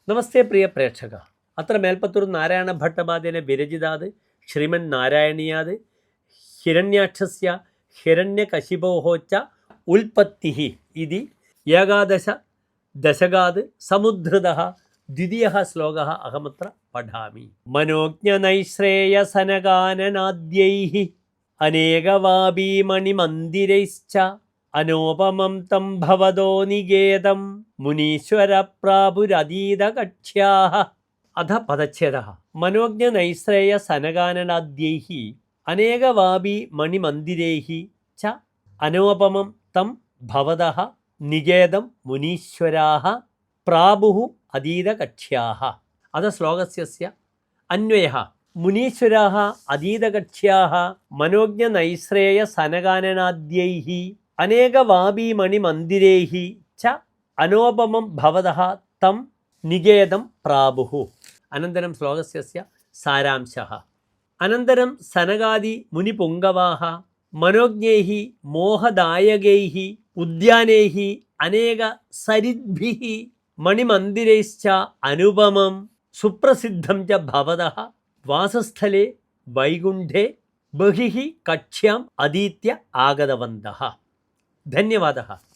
നമസ്തേ പ്രിയ പ്രേക്ഷക. അത്ര മേൽപ്പത്തൂർ നാരായണ ഭട്ടപാദേന വിരചിതാത് ശ്രീമൻ നാരായണീയാത് ഹിരണ്യാക്ഷസ്യ ഹിരണ്യകശിപോഃ ച ഉൽപ്പത്തിഃ ഇതി ഏകാദശ ദശകാത് സമുദ്ധൃതഃ ദ്വിതീയഃ ശ്ലോകഃ അഹമത്ര പഠാമി. മനോജ്ഞനൈശ്രേയസനകാനനാദ്യൈഃ അനേകവാപീമണിമന്ദിരൈശ്ച അനോപമം തം ഭവതോ നികേതം മുനീശ്വര പ്രാപുരതീതകക്ഷ്യാഃ. അധ പദച്ഛേദഃ. മനോജ്ഞനൈശ്രേയ സനകാനനാദ്യൈഃ അനേകവാപി മണിമന്ദിരൈഃ ച അനോപമം തം ഭവതഃ നികേതം മുനീശ്വരാः പ്രാപുഃ അതീതകക്ഷ്യാः. അധ ശ്ലോകസ്യ അന്വയഃ. മുനീശ്വരാः അതീതകക്ഷ്യാः മനോജ്ഞനൈശ്രേയ സനകാനനാദ്യൈഃ അനേകവാപീമണിമന്ദിരൈഃ ച അനോപമം ഭവതഃ തം നികേതം പ്രാപുഃ. അനന്തരം ശ്ലോകസ്യ സാരാംശഃ. അനന്തരം സനകാദി മുനിപുങ്കവാः മനോജ്ഞൈഃ മോഹദായകൈഃ ഉദ്യാനൈഃ അനേക സരിദ്ഭിഃ മണിമന്ദിരൈശ്ച അനുപമം സുപ്രസിദ്ധം ച ഭവതഃ വാസസ്ഥലേ വൈകുണ്ഠേ ബഹിഃ കക്ഷ്യാം അധീത്യ ആഗതവന്തഃ. ധന്യവാദः.